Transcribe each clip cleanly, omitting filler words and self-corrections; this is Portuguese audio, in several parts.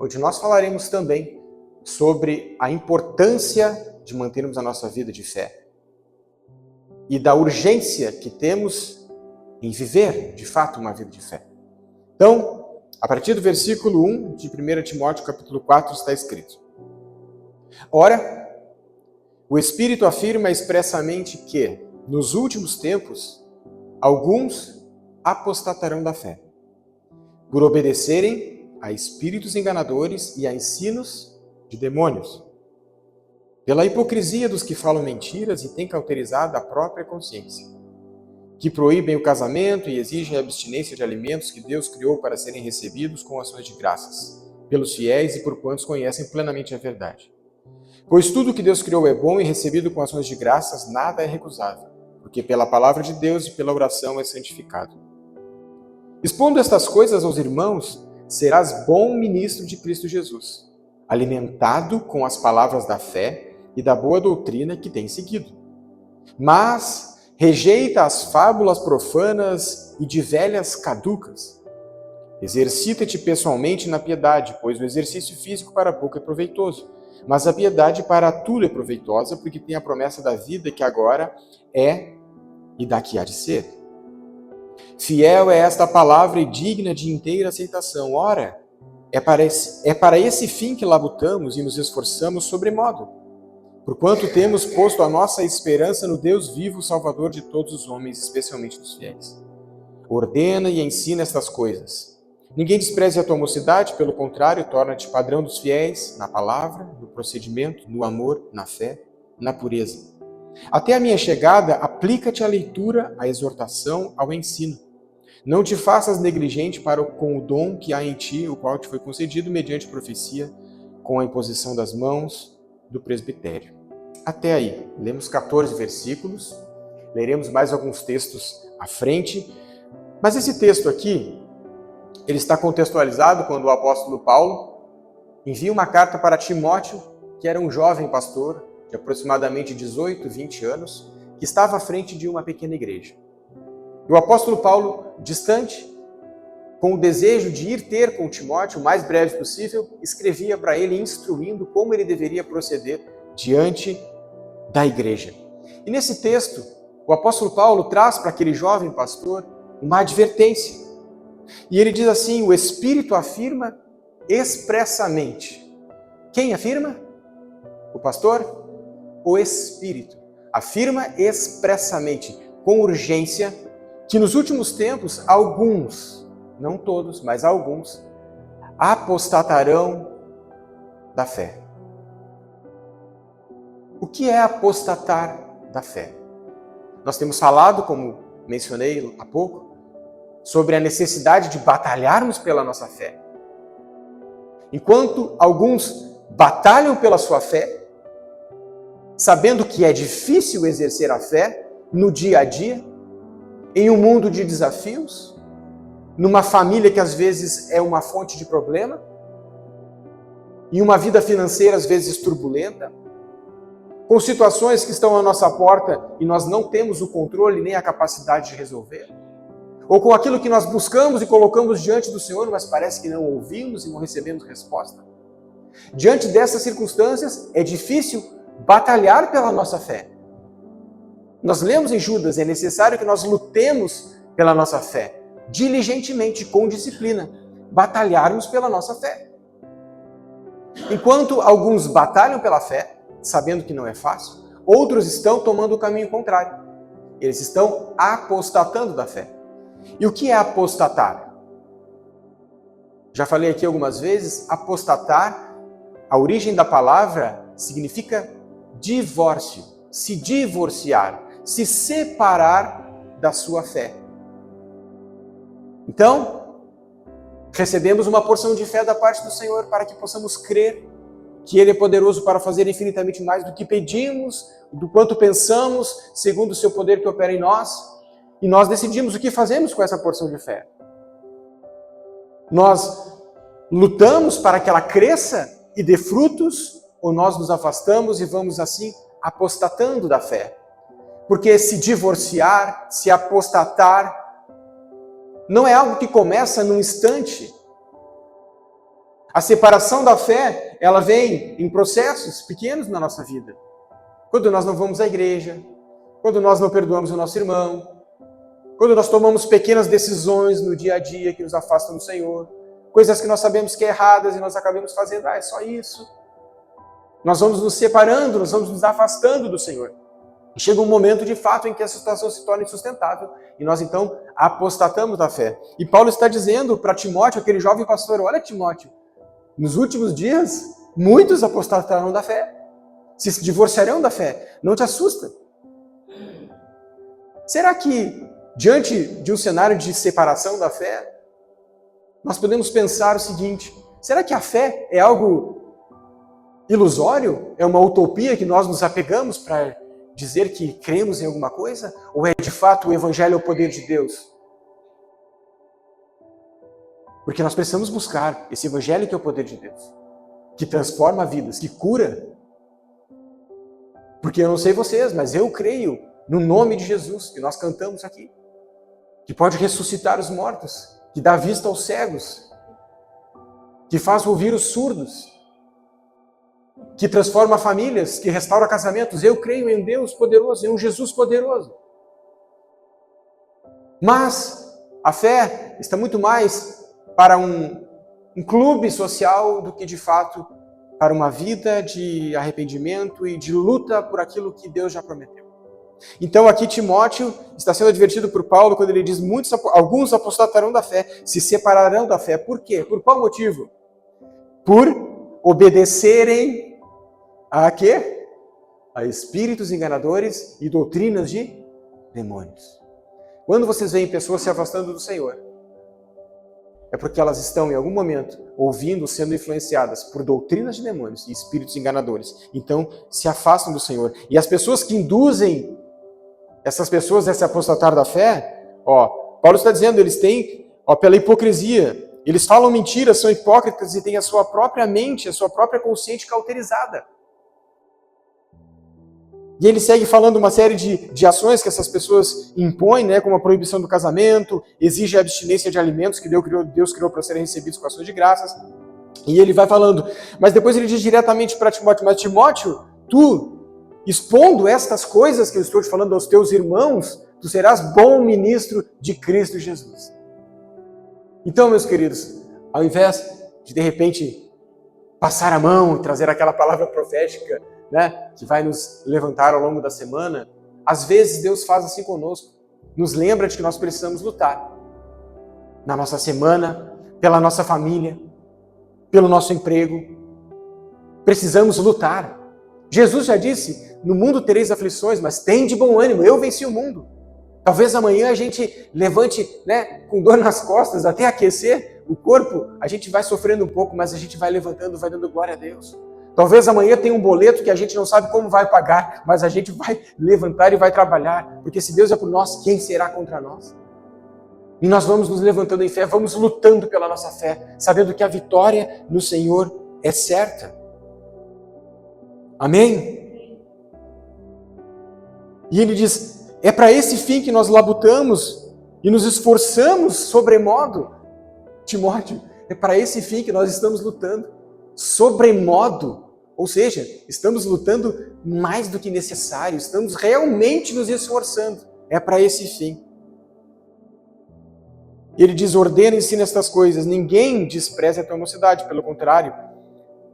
onde nós falaremos também sobre a importância de mantermos a nossa vida de fé e da urgência que temos em viver, de fato, uma vida de fé. Então, a partir do versículo 1 de 1 Timóteo, capítulo 4, está escrito: Ora, o Espírito afirma expressamente que, nos últimos tempos, alguns apostatarão da fé, por obedecerem a espíritos enganadores e a ensinos de demônios, pela hipocrisia dos que falam mentiras e têm cauterizado a própria consciência, que proíbem o casamento e exigem a abstinência de alimentos que Deus criou para serem recebidos com ações de graças, pelos fiéis e por quantos conhecem plenamente a verdade. Pois tudo que Deus criou é bom e recebido com ações de graças, nada é recusável, porque pela palavra de Deus e pela oração é santificado. Expondo estas coisas aos irmãos, serás bom ministro de Cristo Jesus, alimentado com as palavras da fé e da boa doutrina que tens seguido. Mas rejeita as fábulas profanas e de velhas caducas. Exercita-te pessoalmente na piedade, pois o exercício físico para pouco é proveitoso, mas a piedade para tudo é proveitosa, porque tem a promessa da vida que agora é e daqui há de ser. Fiel é esta palavra e digna de inteira aceitação. Ora, é para esse fim que labutamos e nos esforçamos sobremodo, porquanto temos posto a nossa esperança no Deus vivo, Salvador de todos os homens, especialmente dos fiéis. Ordena e ensina estas coisas. Ninguém despreze a tua mocidade, pelo contrário, torna-te padrão dos fiéis, na palavra, no procedimento, no amor, na fé, na pureza. Até a minha chegada, aplica-te à leitura, à exortação, ao ensino. Não te faças negligente com o dom que há em ti, o qual te foi concedido mediante profecia, com a imposição das mãos do presbitério. Até aí, lemos 14 versículos, leremos mais alguns textos à frente, mas esse texto aqui, ele está contextualizado quando o apóstolo Paulo envia uma carta para Timóteo, que era um jovem pastor de aproximadamente 18, 20 anos, que estava à frente de uma pequena igreja. E o apóstolo Paulo, distante, com o desejo de ir ter com Timóteo o mais breve possível, escrevia para ele instruindo como ele deveria proceder diante da igreja. E nesse texto, o apóstolo Paulo traz para aquele jovem pastor uma advertência. E ele diz assim: o Espírito afirma expressamente. Quem afirma? O pastor? O Espírito afirma expressamente, com urgência, que nos últimos tempos, alguns, não todos, mas alguns, apostatarão da fé. O que é apostatar da fé? Nós temos falado, como mencionei há pouco, sobre a necessidade de batalharmos pela nossa fé. Enquanto alguns batalham pela sua fé, sabendo que é difícil exercer a fé no dia a dia, em um mundo de desafios, numa família que às vezes é uma fonte de problema, em uma vida financeira às vezes turbulenta, com situações que estão à nossa porta e nós não temos o controle nem a capacidade de resolver, ou com aquilo que nós buscamos e colocamos diante do Senhor, mas parece que não ouvimos e não recebemos resposta. Diante dessas circunstâncias, é difícil batalhar pela nossa fé. Nós lemos em Judas, é necessário que nós lutemos pela nossa fé, diligentemente, com disciplina, batalharmos pela nossa fé. Enquanto alguns batalham pela fé, sabendo que não é fácil, outros estão tomando o caminho contrário. Eles estão apostatando da fé. E o que é apostatar? Já falei aqui algumas vezes, apostatar, a origem da palavra significa divórcio, se divorciar, se separar da sua fé. Então, recebemos uma porção de fé da parte do Senhor para que possamos crer que Ele é poderoso para fazer infinitamente mais do que pedimos, do quanto pensamos, segundo o seu poder que opera em nós, e nós decidimos o que fazemos com essa porção de fé. Nós lutamos para que ela cresça e dê frutos, ou nós nos afastamos e vamos assim apostatando da fé. Porque se divorciar, se apostatar, não é algo que começa num instante. A separação da fé, ela vem em processos pequenos na nossa vida. Quando nós não vamos à igreja, quando nós não perdoamos o nosso irmão, quando nós tomamos pequenas decisões no dia a dia que nos afastam do Senhor, coisas que nós sabemos que é erradas e nós acabamos fazendo, é só isso. Nós vamos nos separando, nós vamos nos afastando do Senhor. E chega um momento de fato em que essa situação se torna insustentável e nós então apostatamos da fé. E Paulo está dizendo para Timóteo, aquele jovem pastor, olha Timóteo, nos últimos dias muitos apostatarão da fé, se divorciarão da fé. Não te assusta? Será que diante de um cenário de separação da fé, nós podemos pensar o seguinte, será que a fé é algo ilusório? É uma utopia que nós nos apegamos para dizer que cremos em alguma coisa? Ou é de fato o Evangelho o poder de Deus? Porque nós precisamos buscar esse Evangelho que é o poder de Deus, que transforma vidas, que cura. Porque eu não sei vocês, mas eu creio no nome de Jesus, que nós cantamos aqui, que pode ressuscitar os mortos, que dá vista aos cegos, que faz ouvir os surdos, que transforma famílias, que restaura casamentos. Eu creio em Deus poderoso, em um Jesus poderoso. Mas a fé está muito mais para um clube social do que de fato para uma vida de arrependimento e de luta por aquilo que Deus já prometeu. Então aqui Timóteo está sendo advertido por Paulo quando ele diz alguns apostatarão da fé, se separarão da fé. Por quê? Por qual motivo? Por obedecerem a quê? A espíritos enganadores e doutrinas de demônios. Quando vocês veem pessoas se afastando do Senhor, é porque elas estão em algum momento ouvindo, sendo influenciadas por doutrinas de demônios e espíritos enganadores. Então se afastam do Senhor. E as pessoas que induzem essas pessoas a se apostatar da fé, Paulo está dizendo, eles têm, pela hipocrisia, eles falam mentiras, são hipócritas e têm a sua própria mente, a sua própria consciência cauterizada. E ele segue falando uma série de ações que essas pessoas impõem, né, como a proibição do casamento, exige a abstinência de alimentos que Deus criou para serem recebidos com ações de graças. E ele vai falando, mas depois ele diz diretamente para Timóteo, mas Timóteo, tu, expondo estas coisas que eu estou te falando aos teus irmãos, tu serás bom ministro de Cristo Jesus. Então, meus queridos, ao invés de repente passar a mão e trazer aquela palavra profética, né, que vai nos levantar ao longo da semana, às vezes Deus faz assim conosco, nos lembra de que nós precisamos lutar na nossa semana, pela nossa família, pelo nosso emprego. Precisamos lutar. Jesus já disse, no mundo tereis aflições, mas tem de bom ânimo, eu venci o mundo. Talvez amanhã a gente levante, né, com dor nas costas, até aquecer o corpo, a gente vai sofrendo um pouco, mas a gente vai levantando, vai dando glória a Deus. Talvez amanhã tenha um boleto que a gente não sabe como vai pagar, mas a gente vai levantar e vai trabalhar, porque se Deus é por nós, quem será contra nós? E nós vamos nos levantando em fé, vamos lutando pela nossa fé, sabendo que a vitória no Senhor é certa. Amém? E ele diz, é para esse fim que nós labutamos e nos esforçamos sobremodo. Timóteo, é para esse fim que nós estamos lutando, sobremodo. Ou seja, estamos lutando mais do que necessário, estamos realmente nos esforçando. É para esse fim. Ele diz, ordena e ensina estas coisas. Ninguém despreze a tua mocidade, pelo contrário.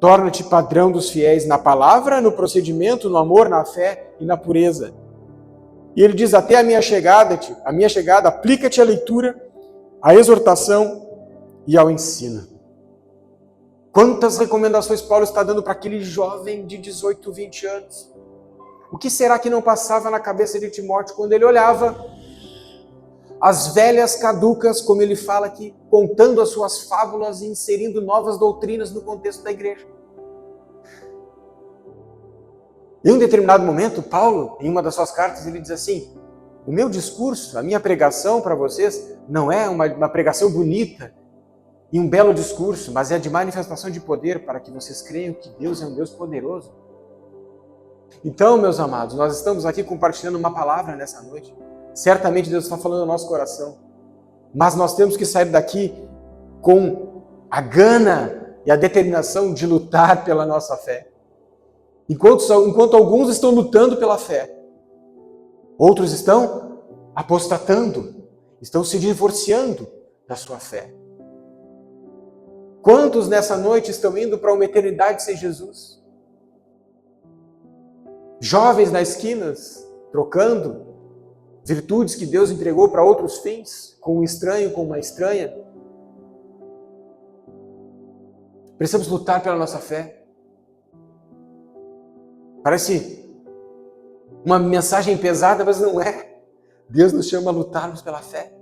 Torna-te padrão dos fiéis na palavra, no procedimento, no amor, na fé e na pureza. E ele diz, até a minha chegada, aplica-te à leitura, à exortação e ao ensino. Quantas recomendações Paulo está dando para aquele jovem de 18, 20 anos? O que será que não passava na cabeça de Timóteo quando ele olhava as velhas caducas, como ele fala aqui, contando as suas fábulas e inserindo novas doutrinas no contexto da igreja? Em um determinado momento, Paulo, em uma das suas cartas, ele diz assim, o meu discurso, a minha pregação para vocês, não é uma pregação bonita e um belo discurso, mas é de manifestação de poder para que vocês creiam que Deus é um Deus poderoso. Então, meus amados, nós estamos aqui compartilhando uma palavra nessa noite. Certamente Deus está falando no nosso coração, mas nós temos que sair daqui com a gana e a determinação de lutar pela nossa fé. Enquanto alguns estão lutando pela fé, outros estão apostatando, estão se divorciando da sua fé. Quantos nessa noite estão indo para uma eternidade sem Jesus? Jovens nas esquinas, trocando virtudes que Deus entregou para outros fins, com um estranho, com uma estranha. Precisamos lutar pela nossa fé. Parece uma mensagem pesada, mas não é. Deus nos chama a lutarmos pela fé.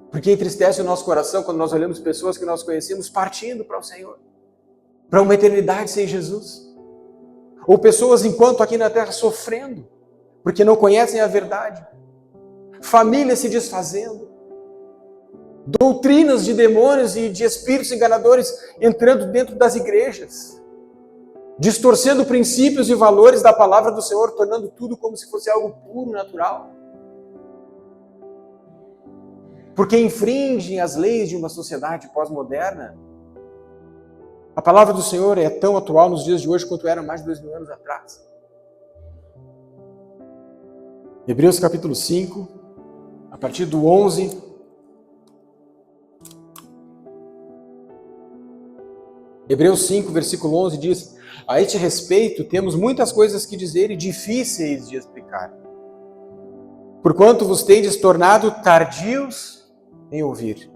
Porque entristece o nosso coração quando nós olhamos pessoas que nós conhecemos partindo para o Senhor, para uma eternidade sem Jesus. Ou pessoas enquanto aqui na terra sofrendo, porque não conhecem a verdade. Famílias se desfazendo. Doutrinas de demônios e de espíritos enganadores entrando dentro das igrejas. Distorcendo princípios e valores da palavra do Senhor, tornando tudo como se fosse algo puro, natural. Porque infringem as leis de uma sociedade pós-moderna. A palavra do Senhor é tão atual nos dias de hoje quanto era mais de 2000 anos atrás. Hebreus capítulo 5, a partir do 11. Hebreus 5, versículo 11 diz: a este respeito temos muitas coisas que dizer e difíceis de explicar. Porquanto vos tendes tornado tardios em ouvir.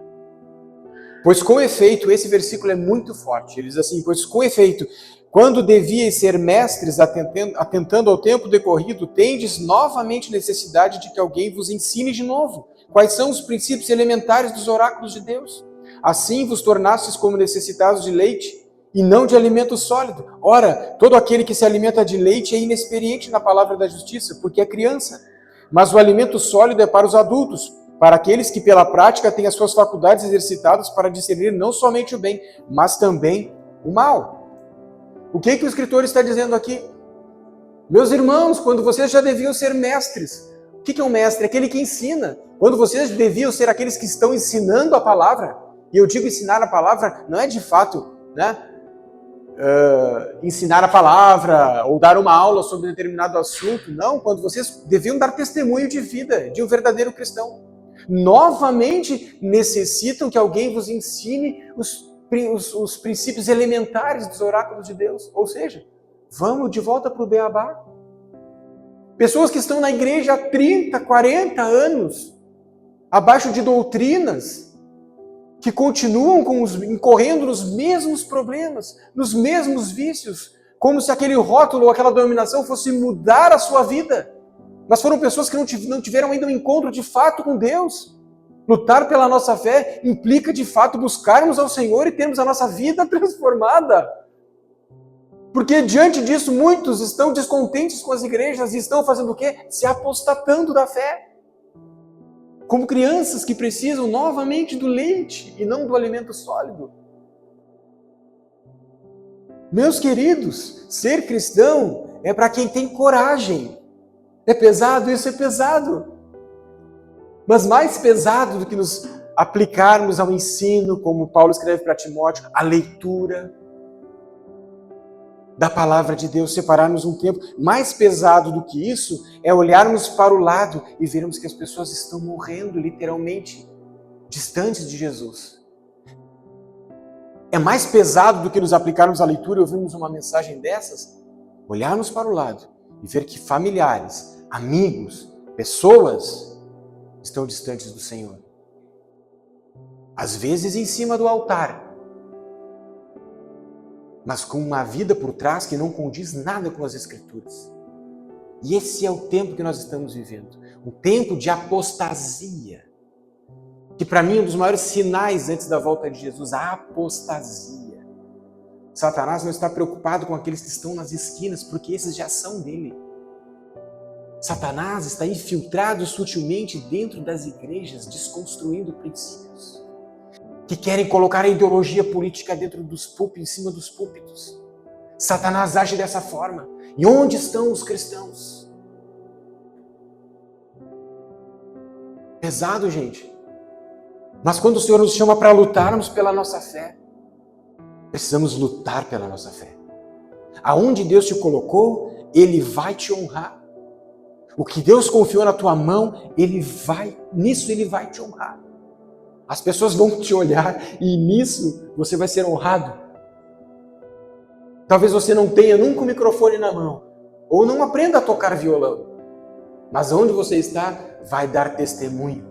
Pois com efeito, esse versículo é muito forte. Ele diz assim: pois com efeito, quando devíeis ser mestres atentando ao tempo decorrido, tendes novamente necessidade de que alguém vos ensine de novo quais são os princípios elementares dos oráculos de Deus. Assim vos tornastes como necessitados de leite e não de alimento sólido. Ora, todo aquele que se alimenta de leite é inexperiente na palavra da justiça, porque é criança. Mas o alimento sólido é para os adultos, para aqueles que pela prática têm as suas faculdades exercitadas para discernir não somente o bem, mas também o mal. O que o escritor está dizendo aqui? Meus irmãos, quando vocês já deviam ser mestres. O que é um mestre? Aquele que ensina. Quando vocês deviam ser aqueles que estão ensinando a palavra, e eu digo ensinar a palavra, não é de fato, ensinar a palavra ou dar uma aula sobre determinado assunto. Não, quando vocês deviam dar testemunho de vida de um verdadeiro cristão. Novamente necessitam que alguém vos ensine os princípios elementares dos oráculos de Deus. Ou seja, vamos de volta para o beabá. Pessoas que estão na igreja há 30, 40 anos, abaixo de doutrinas, que continuam incorrendo nos mesmos problemas, nos mesmos vícios, como se aquele rótulo ou aquela denominação fosse mudar a sua vida. Mas foram pessoas que não tiveram ainda um encontro de fato com Deus. Lutar pela nossa fé implica de fato buscarmos ao Senhor e termos a nossa vida transformada. Porque diante disso muitos estão descontentes com as igrejas e estão fazendo o quê? Se apostatando da fé. Como crianças que precisam novamente do leite e não do alimento sólido. Meus queridos, ser cristão é para quem tem coragem. É pesado? Isso é pesado. Mas mais pesado do que nos aplicarmos ao ensino, como Paulo escreve para Timóteo, a leitura da palavra de Deus, separarmos um tempo. Mais pesado do que isso é olharmos para o lado e vermos que as pessoas estão morrendo literalmente, distantes de Jesus. É mais pesado do que nos aplicarmos à leitura e ouvirmos uma mensagem dessas, olharmos para o lado e ver que familiares, amigos, pessoas estão distantes do Senhor. Às vezes em cima do altar, mas com uma vida por trás que não condiz nada com as Escrituras. E esse é o tempo que nós estamos vivendo. Um tempo de apostasia. Que para mim é um dos maiores sinais antes da volta de Jesus, a apostasia. Satanás não está preocupado com aqueles que estão nas esquinas, porque esses já são dele. Satanás está infiltrado sutilmente dentro das igrejas, desconstruindo princípios que querem colocar a ideologia política dentro dos púlpitos, em cima dos púlpitos. Satanás age dessa forma. E onde estão os cristãos? Pesado, gente. Mas quando o Senhor nos chama para lutarmos pela nossa fé, Precisamos lutar pela nossa fé. Aonde Deus te colocou, Ele vai te honrar. O que Deus confiou na tua mão, nisso Ele vai te honrar. As pessoas vão te olhar e nisso você vai ser honrado. Talvez você não tenha nunca um microfone na mão, ou não aprenda a tocar violão, mas onde você está, vai dar testemunho.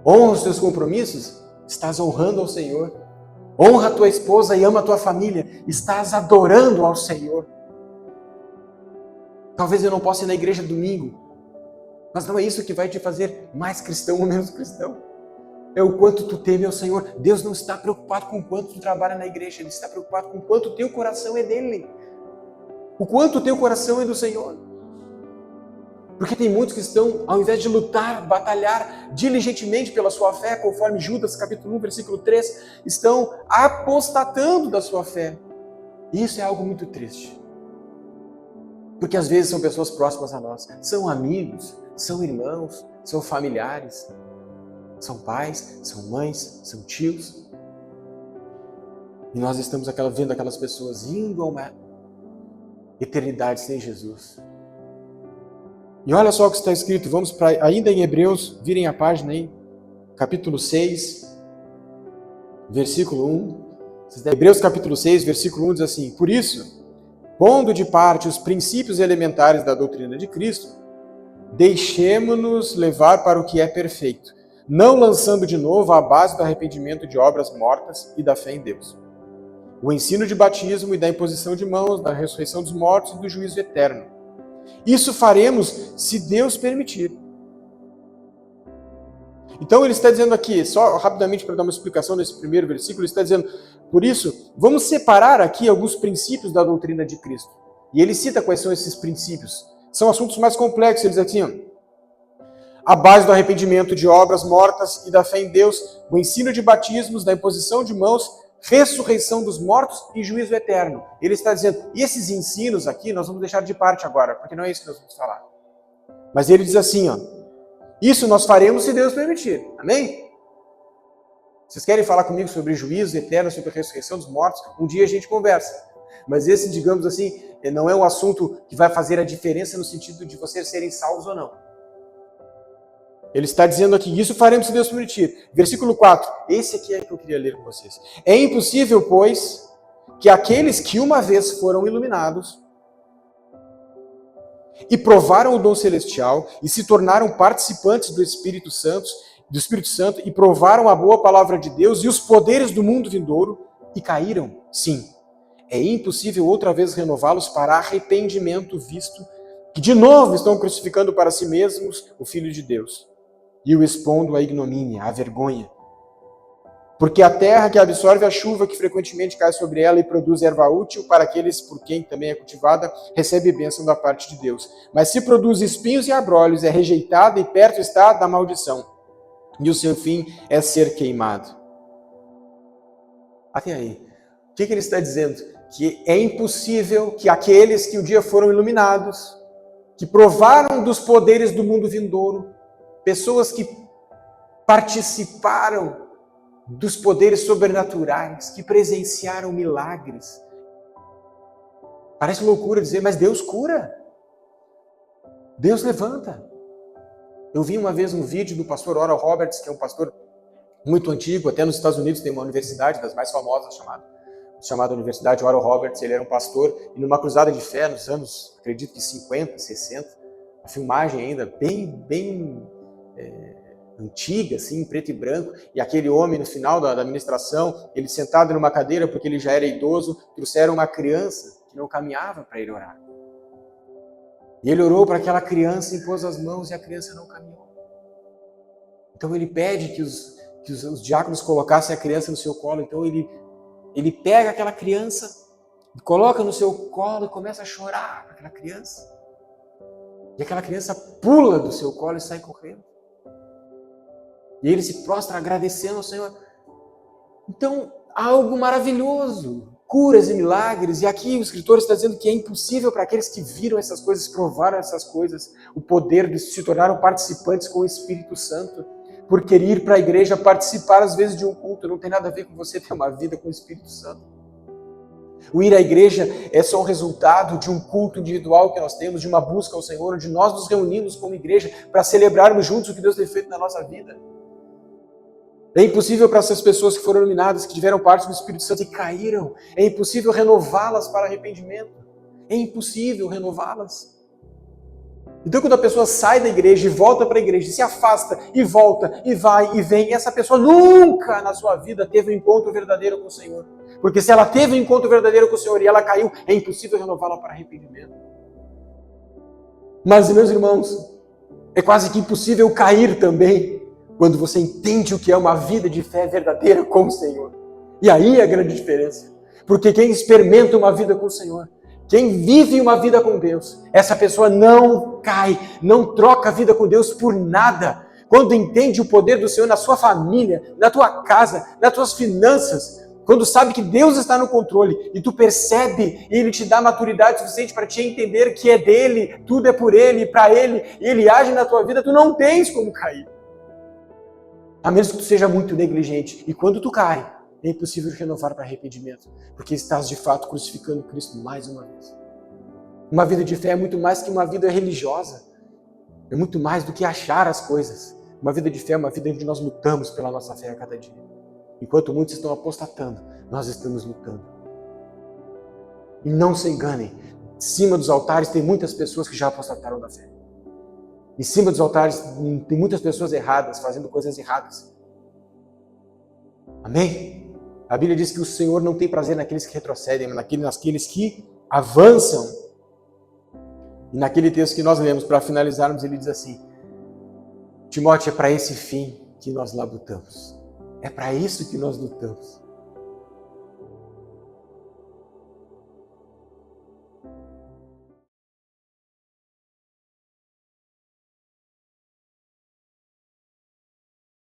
Honra os teus compromissos, estás honrando ao Senhor. Honra a tua esposa e ama a tua família, estás adorando ao Senhor. Talvez eu não possa ir na igreja domingo, mas não é isso que vai te fazer mais cristão ou menos cristão. É o quanto tu teme ao Senhor. Deus não está preocupado com o quanto tu trabalha na igreja, Ele está preocupado com o quanto o teu coração é dele. O quanto o teu coração é do Senhor. Porque tem muitos que estão, ao invés de lutar, batalhar diligentemente pela sua fé, conforme Judas capítulo 1, versículo 3, estão apostatando da sua fé. E isso é algo muito triste. Porque às vezes são pessoas próximas a nós, são amigos, são irmãos, são familiares, são pais, são mães, são tios. E nós estamos vendo aquelas pessoas indo a uma eternidade sem Jesus. E olha só o que está escrito, vamos para ainda em Hebreus, virem a página aí, capítulo 6, versículo 1. Hebreus capítulo 6, versículo 1 diz assim: Por isso, pondo de parte os princípios elementares da doutrina de Cristo, deixemo-nos levar para o que é perfeito, não lançando de novo a base do arrependimento de obras mortas e da fé em Deus. O ensino de batismo e da imposição de mãos, da ressurreição dos mortos e do juízo eterno. Isso faremos se Deus permitir. Então ele está dizendo aqui, só rapidamente para dar uma explicação nesse primeiro versículo, ele está dizendo, por isso, vamos separar aqui alguns princípios da doutrina de Cristo. E ele cita quais são esses princípios. São assuntos mais complexos, ele diz assim, a base do arrependimento de obras mortas e da fé em Deus, o ensino de batismos, da imposição de mãos, ressurreição dos mortos e juízo eterno. Ele está dizendo, e esses ensinos aqui nós vamos deixar de parte agora, porque não é isso que nós vamos falar. Mas ele diz assim, isso nós faremos se Deus permitir. Amém? Vocês querem falar comigo sobre juízo eterno, sobre a ressurreição dos mortos? Um dia a gente conversa. Mas esse, digamos assim, não é um assunto que vai fazer a diferença no sentido de vocês serem salvos ou não. Ele está dizendo aqui, isso faremos se Deus permitir. Versículo 4, esse aqui é que eu queria ler com vocês. É impossível, pois, que aqueles que uma vez foram iluminados e provaram o dom celestial e se tornaram participantes do Espírito Santo e provaram a boa palavra de Deus e os poderes do mundo vindouro e caíram, sim. É impossível outra vez renová-los para arrependimento, visto que de novo estão crucificando para si mesmos o Filho de Deus e o expondo à ignomínia, à vergonha. Porque a terra que absorve a chuva que frequentemente cai sobre ela e produz erva útil para aqueles por quem também é cultivada, recebe bênção da parte de Deus. Mas se produz espinhos e abrolhos, é rejeitada e perto está da maldição. E o seu fim é ser queimado. Até aí. O que ele está dizendo? Que é impossível que aqueles que um dia foram iluminados, que provaram dos poderes do mundo vindouro, pessoas que participaram dos poderes sobrenaturais, que presenciaram milagres. Parece loucura dizer, mas Deus cura. Deus levanta. Eu vi uma vez um vídeo do pastor Oral Roberts, que é um pastor muito antigo, até nos Estados Unidos tem uma universidade das mais famosas chamada Universidade Oral Roberts. Ele era um pastor e numa cruzada de fé nos anos, acredito que 50, 60, a filmagem ainda bem antiga, assim, em preto e branco, e aquele homem no final da administração, ele sentado numa cadeira porque ele já era idoso, trouxeram uma criança que não caminhava para ele orar. E ele orou para aquela criança, impôs as mãos e a criança não caminhou. Então ele pede que os diáconos colocassem a criança no seu colo. Então ele pega aquela criança, coloca no seu colo e começa a chorar para aquela criança. E aquela criança pula do seu colo e sai correndo. E ele se prostra agradecendo ao Senhor. Então, algo maravilhoso, curas e milagres. E aqui o escritor está dizendo que é impossível para aqueles que viram essas coisas, provaram essas coisas, o poder de se tornaram participantes com o Espírito Santo. por querer ir para a igreja, participar às vezes de um culto. Não tem nada a ver com você ter uma vida com o Espírito Santo. O ir à igreja é só um resultado de um culto individual que nós temos, de uma busca ao Senhor, onde nós nos reunimos como igreja para celebrarmos juntos o que Deus tem feito na nossa vida. É impossível para essas pessoas que foram iluminadas, que tiveram parte do Espírito Santo e caíram, é impossível renová-las para arrependimento. É impossível renová-las. Então, quando a pessoa sai da igreja e volta para a igreja, se afasta e volta e vai e vem, essa pessoa nunca na sua vida teve um encontro verdadeiro com o Senhor. Porque se ela teve um encontro verdadeiro com o Senhor e ela caiu, é impossível renová-la para arrependimento. Mas, meus irmãos, é quase que impossível cair também quando você entende o que é uma vida de fé verdadeira com o Senhor. E aí é a grande diferença. Porque quem experimenta uma vida com o Senhor, quem vive uma vida com Deus, essa pessoa não cai, não troca a vida com Deus por nada. Quando entende o poder do Senhor na sua família, na tua casa, nas tuas finanças, quando sabe que Deus está no controle e tu percebe e Ele te dá maturidade suficiente para te entender que é dEle, tudo é por Ele, para Ele, e Ele age na tua vida, tu não tens como cair. A menos que tu seja muito negligente. E quando tu cai, é impossível renovar para arrependimento, porque estás de fato crucificando Cristo mais uma vez. Uma vida de fé é muito mais que uma vida religiosa. É muito mais do que achar as coisas. Uma vida de fé é uma vida onde nós lutamos pela nossa fé a cada dia. Enquanto muitos estão apostatando, nós estamos lutando. E não se enganem, em cima dos altares tem muitas pessoas que já apostataram da fé. Em cima dos altares tem muitas pessoas erradas, fazendo coisas erradas. Amém? A Bíblia diz que o Senhor não tem prazer naqueles que retrocedem, mas naqueles que avançam. E naquele texto que nós lemos, para finalizarmos, ele diz assim: Timóteo, é para esse fim que nós labutamos. É para isso que nós lutamos.